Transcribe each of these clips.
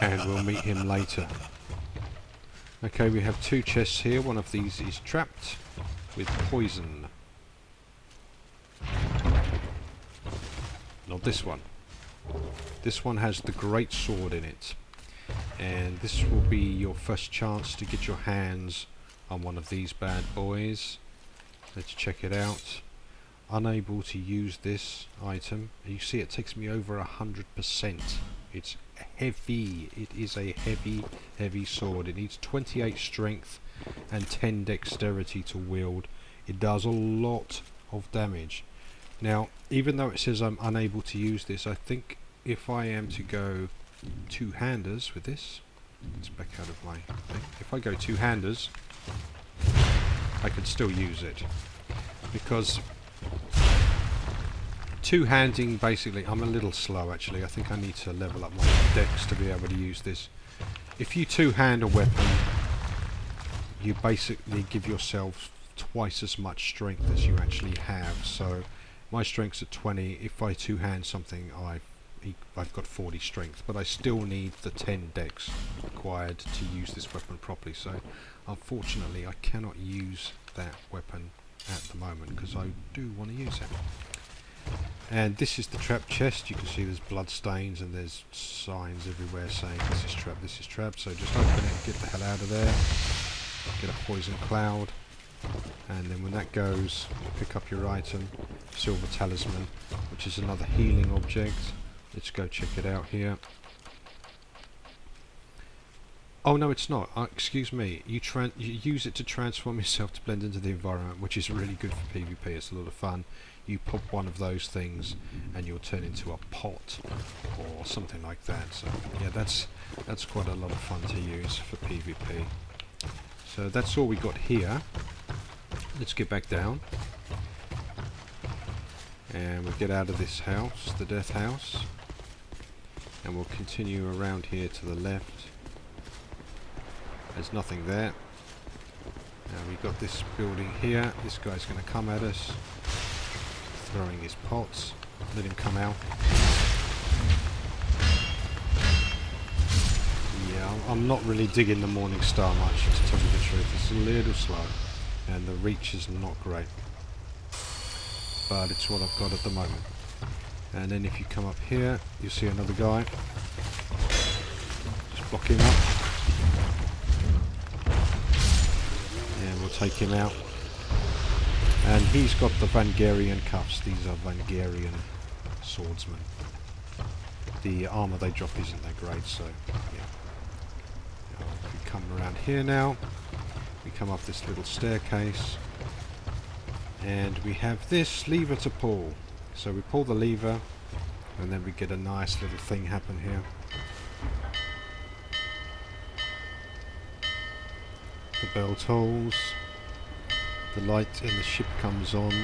and we'll meet him later. Okay, we have 2 chests here. One of these is trapped with poison. Not this one. This one has the greatsword in it, and this will be your first chance to get your hands on one of these bad boys. Let's check it out. Unable to use this item. You see it takes me over 100%. It's heavy. It is a heavy sword. It needs 28 strength and 10 dexterity to wield. It does a lot of damage. Now, even though it says I'm unable to use this, I think if I am to go two-handers with this, let's back out of my thing. If I go two-handers, I could still use it, because two-handing, basically, I'm a little slow actually. I think I need to level up my dex to be able to use this. If you two-hand a weapon, you basically give yourself twice as much strength as you actually have. So my strength's at 20. If I two-hand something, I've got 40 strength, but I still need the 10 dex required to use this weapon properly. So unfortunately I cannot use that weapon at the moment, because I do want to use it. And this is the trap chest. You can see there's blood stains and there's signs everywhere saying this is trap, this is trap. So just open it and get the hell out of there. Get a poison cloud, and then when that goes, pick up your item, silver talisman, which is another healing object. Let's go check it out here. Oh no, it's not. Excuse me. You use it to transform yourself to blend into the environment, which is really good for PvP. It's a lot of fun. You pop one of those things and you'll turn into a pot or something like that. So yeah, that's quite a lot of fun to use for PvP. So that's all we got here. Let's get back down. And we'll get out of this house, the death house. And we'll continue around here to the left. There's nothing there. Now we've got this building here. This guy's going to come at us, throwing his pots. Let him come out. Yeah, I'm not really digging the Morning Star much, to tell you the truth. It's a little slow, and the reach is not great. But it's what I've got at the moment. And then if you come up here, you see another guy. Just block him up. And we'll take him out. And he's got the Vangarian cuffs. These are Vangarian swordsmen. The armour they drop isn't that great, so yeah. Now, if we come around here now, we come up this little staircase. And we have this lever to pull. So we pull the lever, and then we get a nice little thing happen here. The bell tolls. The light in the ship comes on.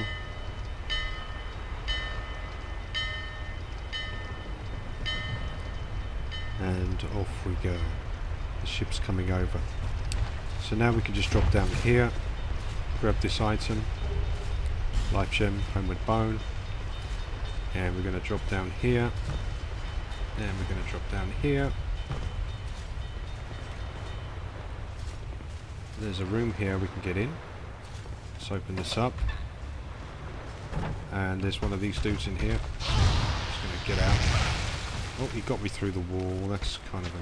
And off we go. The ship's coming over. So now we can just drop down here, grab this item. Life gem, homeward bone, and we're going to drop down here, and we're going to drop down here. There's a room here we can get in. Let's open this up, and there's one of these dudes in here. Just going to get out. Oh, he got me through the wall. That's kind of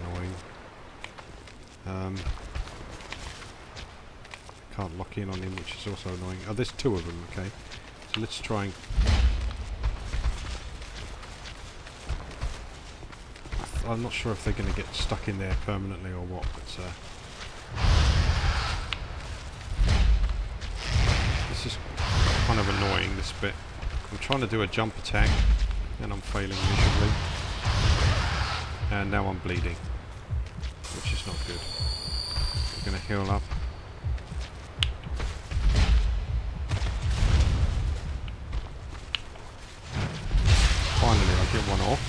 annoying. Can't lock in on him, which is also annoying. Oh, there's 2 of them. Okay. So let's try and... I'm not sure if they're going to get stuck in there permanently or what, but this is kind of annoying, this bit. I'm trying to do a jump attack and I'm failing miserably. And now I'm bleeding, which is not good. We're going to heal up. Finally, I get one off.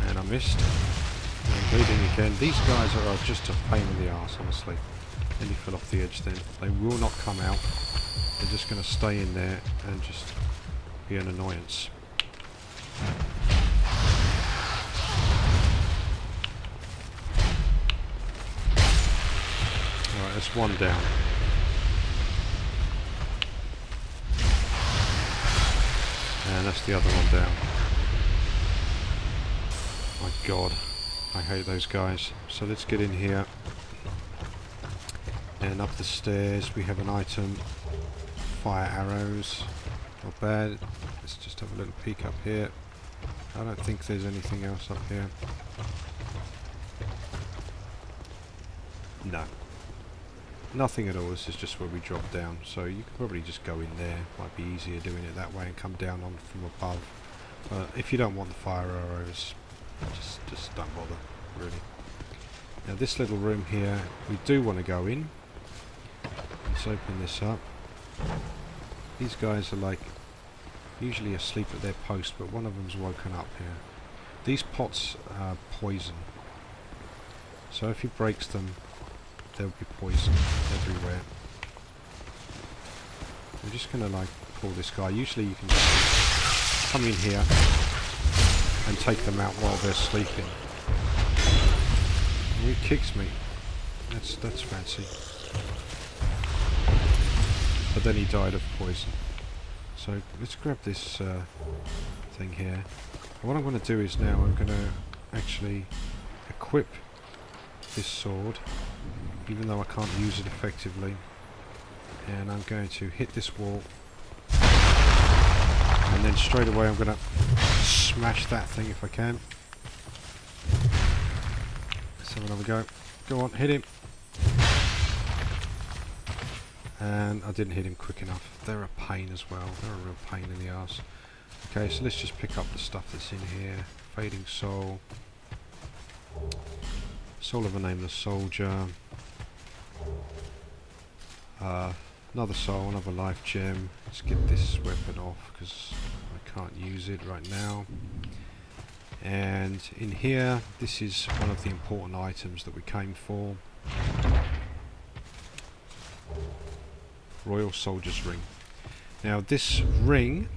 And I missed. And I'm bleeding again. These guys are just a pain in the arse, honestly. Nearly fell off the edge then. They will not come out. They're just going to stay in there and just be an annoyance. Alright, that's one down. And that's the other one down. My god, I hate those guys. So let's get in here. And up the stairs we have an item. Fire arrows. Not bad. Let's just have a little peek up here. I don't think there's anything else up here. No. Nothing at all. This is just where we drop down. So you could probably just go in there. Might be easier doing it that way and come down on from above. But if you don't want the fire arrows, just don't bother, really. Now this little room here, we do want to go in. Let's open this up. These guys are like usually asleep at their post, but one of them's woken up here. These pots are poison, so if he breaks them, there'll be poison everywhere. I'm just gonna like pull this guy. Usually you can just come in here and take them out while they're sleeping. And he kicks me. That's fancy. But then he died of poison. So let's grab this thing here. And what I'm going to do is now I'm going to actually equip this sword, even though I can't use it effectively. And I'm going to hit this wall. And then straight away I'm going to smash that thing if I can. Let's have another go. Go on, hit him. And I didn't hit him quick enough. They're a pain as well. They're a real pain in the arse. Okay, so let's just pick up the stuff that's in here. Fading soul. Soul of a nameless soldier. Another soul, another life gem. Let's get this weapon off because I can't use it right now. And in here, this is one of the important items that we came for. Royal Soldier's Ring. Now this ring,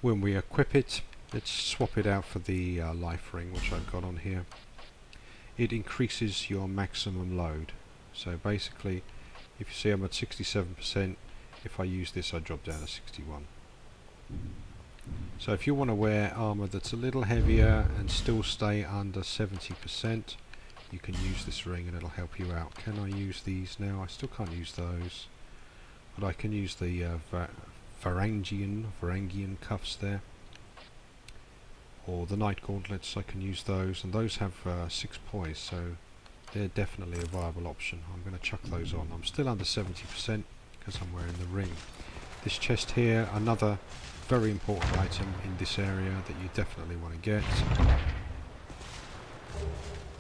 when we equip it, let's swap it out for the life ring which I've got on here. It increases your maximum load. So basically, if you see I'm at 67%, if I use this I drop down to 61. So if you want to wear armour that's a little heavier and still stay under 70%, you can use this ring and it'll help you out. Can I use these now? I still can't use those, but I can use the Varangian cuffs there, or the Night Gauntlets. I can use those, and those have 6 poise, so they're definitely a viable option. I'm going to chuck those on. I'm still under 70% because I'm wearing the ring. This chest here, another very important item in this area that you definitely want to get.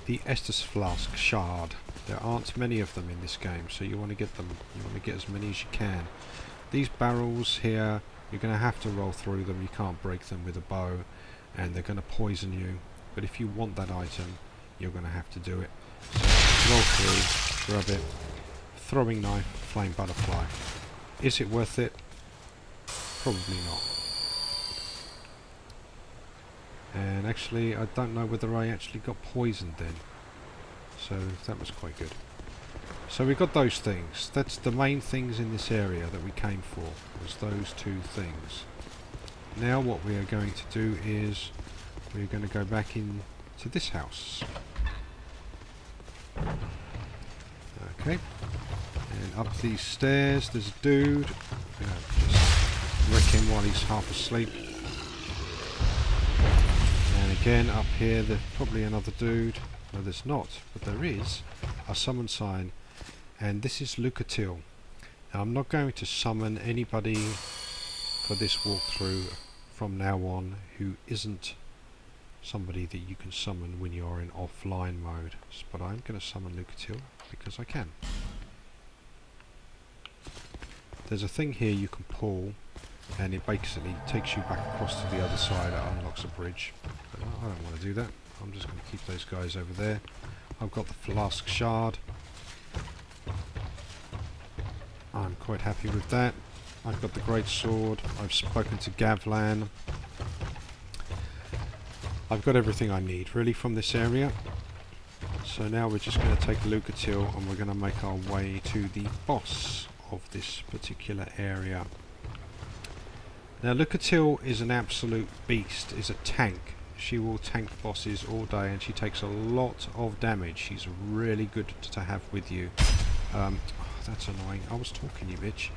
The estus flask shard. There aren't many of them in this game, so you want to get them. You want to get as many as you can. These barrels here, you're going to have to roll through them. You can't break them with a bow, and they're going to poison you. But if you want that item, you're going to have to do it. So roll through, grab it. Throwing knife, flame butterfly. Is it worth it? Probably not. And actually I don't know whether I actually got poisoned then, so that was quite good. So we got those things. That's the main things in this area that we came for, was those two things. Now what we are going to do is we're going to go back into this house. Okay, and up these stairs there's a dude. Just wreck him while he's half asleep. And again up here there's probably another dude. No, there's not, but there is a summon sign, and this is Lucatiel. Now I'm not going to summon anybody for this walkthrough from now on who isn't somebody that you can summon when you're in offline mode, but I'm going to summon Lucatiel because I can. There's a thing here you can pull, and it basically takes you back across to the other side. It unlocks a bridge, but I don't want to do that. I'm just going to keep those guys over there. I've got the flask shard. I'm quite happy with that. I've got the greatsword. I've spoken to Gavlan. I've got everything I need really from this area. So now we're just going to take Lucatil and we're going to make our way to the boss of this particular area. Now Lucatil is an absolute beast, is a tank. She will tank bosses all day and she takes a lot of damage. She's really good to have with you. Oh, that's annoying. I was talking, you bitch.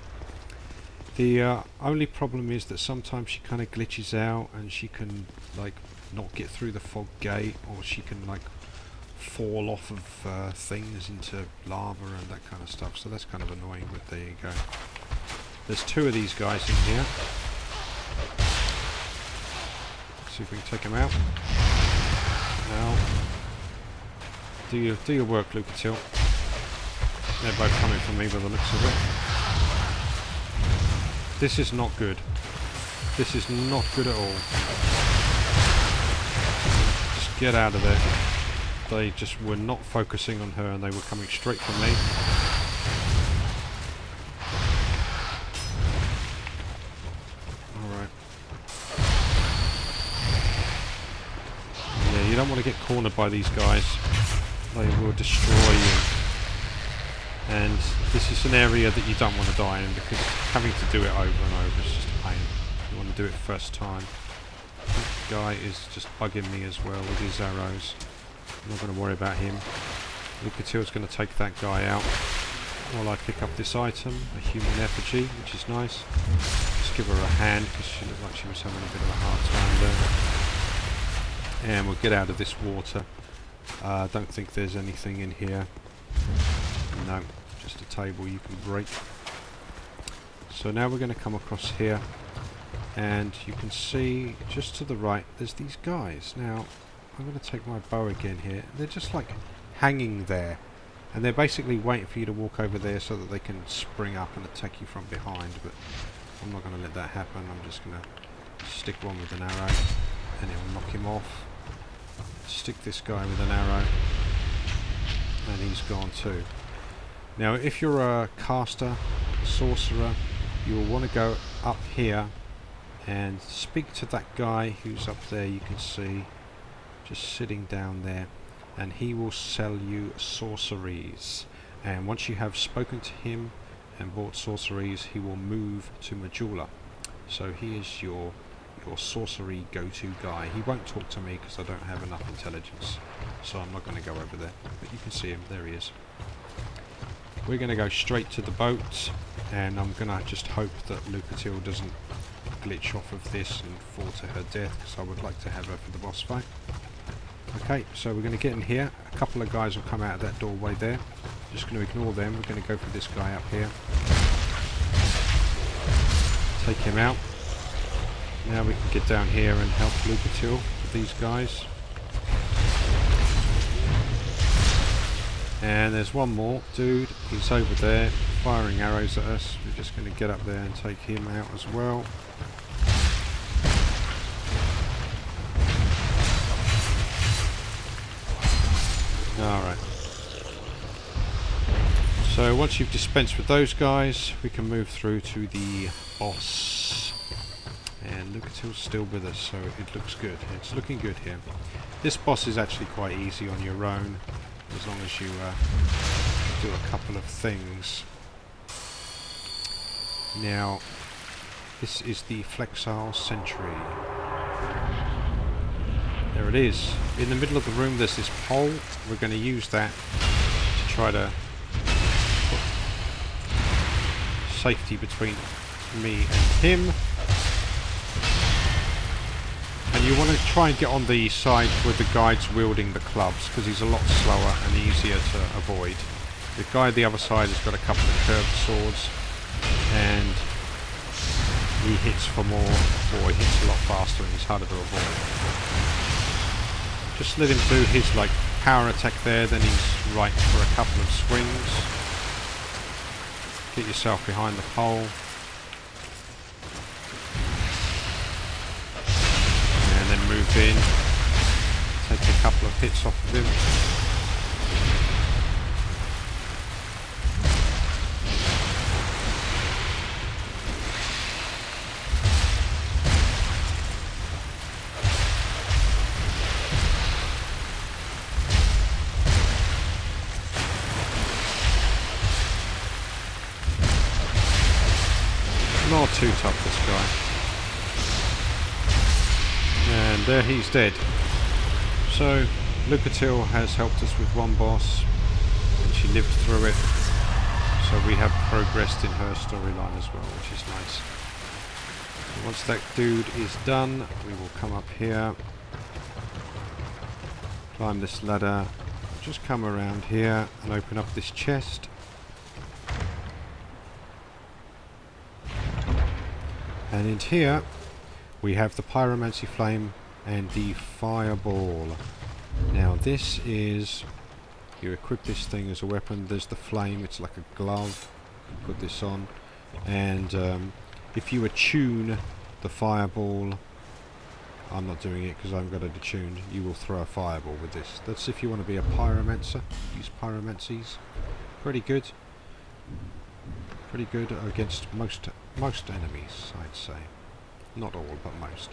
The only problem is that sometimes she kind of glitches out and she can like not get through the fog gate, or she can like fall off of things into lava and that kind of stuff, so that's kind of annoying, but there you go. There's two of these guys in here. Let's see if we can take them out. Now, do your work, Lucatil. They're both coming for me by the looks of it. This is not good. This is not good at all. Just get out of there. They just were not focusing on her and they were coming straight for me. Alright. Yeah, you don't want to get cornered by these guys. They will destroy you. And this is an area that you don't want to die in, because having to do it over and over is just a pain. You want to do it first time. This guy is just bugging me as well with his arrows. I'm not going to worry about him. Lucatil's going to take that guy out while I pick up this item, a human effigy, which is nice. Just give her a hand because she looked like she was having a bit of a hard time there. And we'll get out of this water. I don't think there's anything in here. No, just a table you can break. So now we're going to come across here, and you can see just to the right there's these guys. Now I'm going to take my bow again here. They're just like hanging there, and they're basically waiting for you to walk over there so that they can spring up and attack you from behind, but I'm not going to let that happen. I'm just going to stick one with an arrow and it'll knock him off. Stick this guy with an arrow and he's gone too. Now if you're a caster, a sorcerer, you will want to go up here and speak to that guy who's up there, you can see, just sitting down there, and he will sell you sorceries. And once you have spoken to him and bought sorceries, he will move to Majula. So he is your sorcery go-to guy. He won't talk to me because I don't have enough intelligence, so I'm not going to go over there, but you can see him, there he is. We're going to go straight to the boat, and I'm going to just hope that Lucatil doesn't glitch off of this and fall to her death, because I would like to have her for the boss fight. Okay, so we're going to get in here. A couple of guys will come out of that doorway there. Just going to ignore them. We're going to go for this guy up here. Take him out. Now we can get down here and help Lucatil with these guys. And there's one more dude. He's over there firing arrows at us. We're just going to get up there and take him out as well. Alright. So once you've dispensed with those guys, we can move through to the boss. And Lucatil's still with us, so it looks good. It's looking good here. This boss is actually quite easy on your own, as long as you do a couple of things. Now, this is the Flexile Sentry. There it is. In the middle of the room there's this pole. We're going to use that to try to put safety between me and him. And you want to try and get on the side with the guide's wielding the clubs, because he's a lot slower and easier to avoid. The guy on the other side has got a couple of curved swords, and he hits for more, or he hits a lot faster and he's harder to avoid. Just let him do his like power attack there, then he's right for a couple of swings. Get yourself behind the pole. And then move in. Take a couple of hits off of him. too tough, this guy. And there he's dead. So Lucatil has helped us with one boss, and she lived through it. So we have progressed in her storyline as well, which is nice. So once that dude is done, we will come up here, climb this ladder, just come around here and open up this chest. And in here we have the pyromancy flame and the fireball. Now this is, you equip this thing as a weapon. There's the flame, it's like a glove. Put this on, and if you attune the fireball, I'm not doing it because I've got it attuned, you will throw a fireball with this. That's if you want to be a pyromancer. Use pyromancies. Pretty good. Pretty good against most enemies, I'd say. Not all, but most.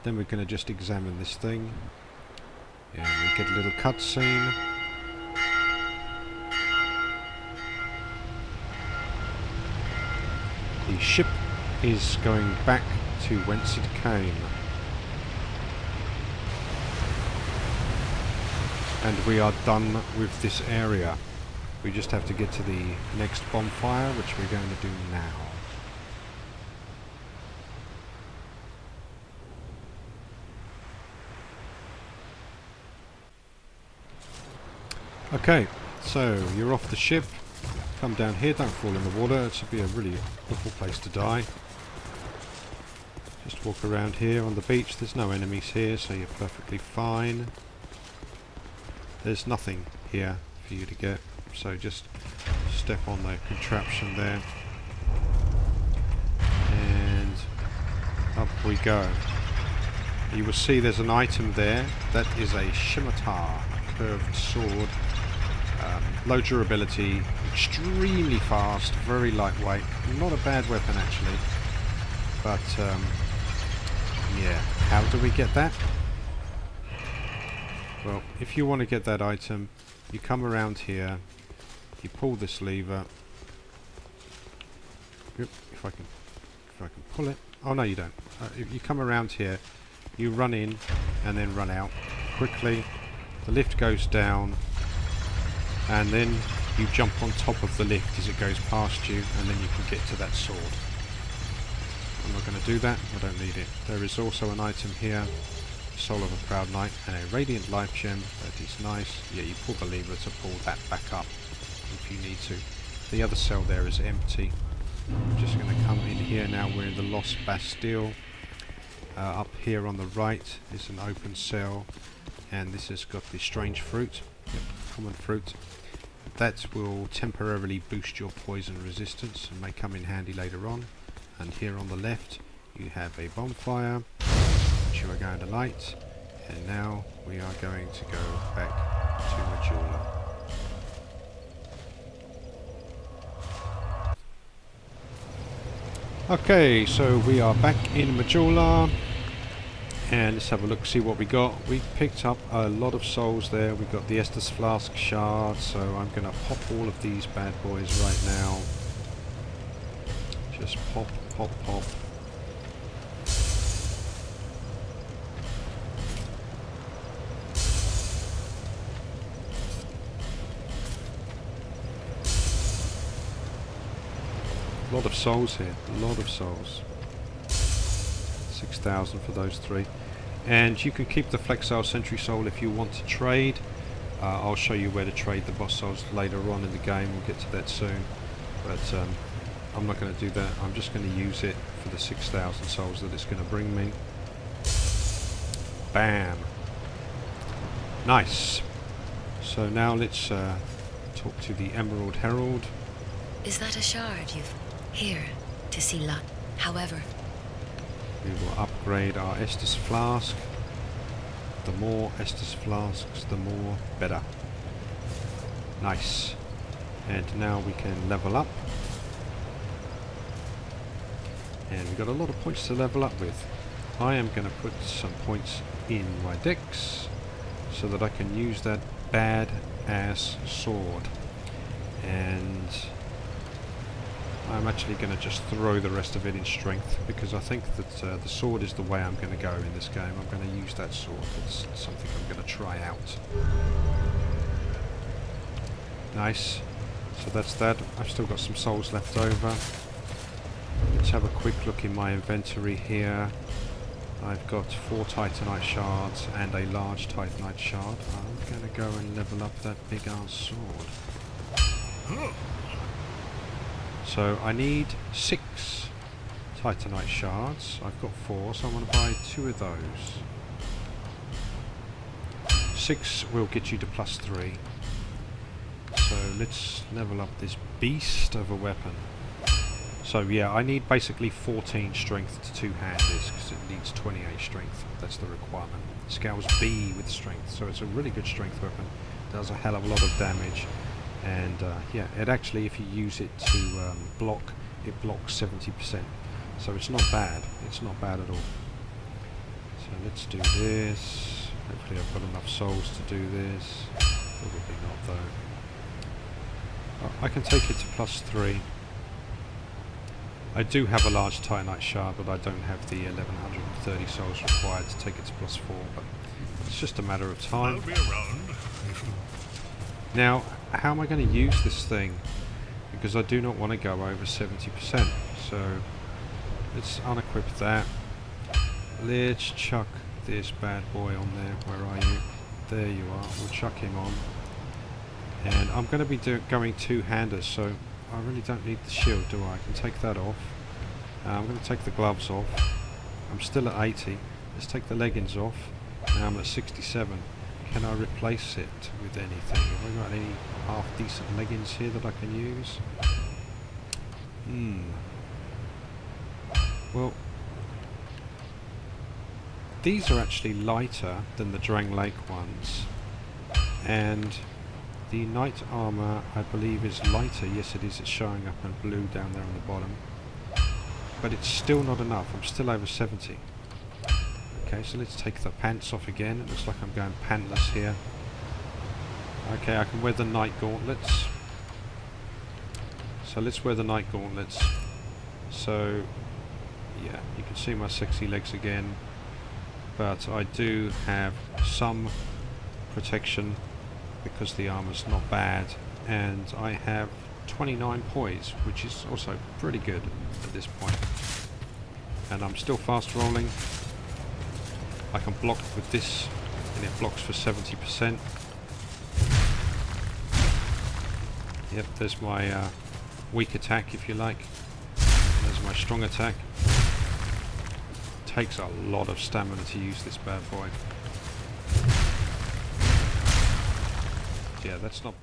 Then we're going to just examine this thing, and we get a little cutscene. The ship is going back to whence it came. And we are done with this area. We just have to get to the next bonfire, which we're going to do now. Okay, so you're off the ship. Come down here, don't fall in the water. It should be a really awful place to die. Just walk around here on the beach. There's no enemies here, so you're perfectly fine. There's nothing here for you to get, so just step on the contraption there. And up we go. You will see there's an item there. That is a scimitar, a curved sword. Low durability, extremely fast, very lightweight. Not a bad weapon actually. But yeah, how do we get that? Well, if you want to get that item, you come around here, you pull this lever. Yep, if I can pull it. Oh no, you don't. If you come around here, you run in and then run out quickly. The lift goes down, and then you jump on top of the lift as it goes past you, and then you can get to that sword. I'm not going to do that, I don't need it. There is also an item here, Soul of a Proud Knight, and a Radiant Life Gem. That is nice. Yeah, you pull the lever to pull that back up if you need to. The other cell there is empty. I'm just going to come in here now. We're in the Lost Bastille. Up here on the right is an open cell, and this has got the strange fruit. Yep, common fruit. That will temporarily boost your poison resistance and may come in handy later on. And here on the left you have a bonfire which you are going to light, and now we are going to go back to Majula. Okay, so we are back in Majula, and let's have a look, see what we got. We picked up a lot of souls there. We got the estus flask shard, so I'm going to pop all of these bad boys right now. Just pop, pop, pop. A lot of souls here, a lot of souls. 6,000 for those three. And you can keep the Flexile Sentry soul if you want to trade. I'll show you where to trade the boss souls later on in the game. We'll get to that soon. But I'm not going to do that. I'm just going to use it for the 6,000 souls that it's going to bring me. Bam! Nice! So now let's talk to the Emerald Herald. Is that a shard you've here to see Lot? However, we will upgrade our estus flask. The more estus flasks, the more better. Nice. And now we can level up. And we've got a lot of points to level up with. I am going to put some points in my dex so that I can use that bad ass sword. And I'm actually going to just throw the rest of it in strength, because I think that the sword is the way I'm going to go in this game. I'm going to use that sword. It's something I'm going to try out. Nice. So that's that. I've still got some souls left over. Let's have a quick look in my inventory here. I've got 4 titanite shards and a large titanite shard. I'm going to go and level up that big ass sword. So I need 6 titanite shards. I've got 4, so I'm going to buy 2 of those. 6 will get you to +3. So let's level up this beast of a weapon. So yeah, I need basically 14 strength to two-hand this, because it needs 28 strength. That's the requirement. Scales B with strength, so it's a really good strength weapon. Does a hell of a lot of damage. And yeah, it actually, if you use it to block, it blocks 70%. So it's not bad. It's not bad at all. So let's do this. Hopefully I've got enough souls to do this. Probably not though. I can take it to +3. I do have a large titanite shard, but I don't have the 1130 souls required to take it to +4. But it's just a matter of time. I'll be around. Now, how am I going to use this thing? Because I do not want to go over 70%. So let's unequip that. Let's chuck this bad boy on there. Where are you? There you are. We'll chuck him on. And I'm going to be going two-handers, so I really don't need the shield, do I? I can take that off. I'm going to take the gloves off. I'm still at 80. Let's take the leggings off. Now I'm at 67. Can I replace it with anything? Have I got any half-decent leggings here that I can use? Well, these are actually lighter than the Drang Lake ones. And the knight armour, I believe, is lighter. Yes, it is. It's showing up in blue down there on the bottom. But it's still not enough. I'm still over 70. Okay, so let's take the pants off again. It looks like I'm going pantless here. Okay, I can wear the knight gauntlets. So let's wear the knight gauntlets. So, yeah, you can see my sexy legs again. But I do have some protection, because the armor's not bad, and I have 29 poise, which is also pretty good at this point. And I'm still fast rolling. I can block with this, and it blocks for 70%. Yep, there's my weak attack, if you like. There's my strong attack. Takes a lot of stamina to use this bad boy. Yeah, that's not bad.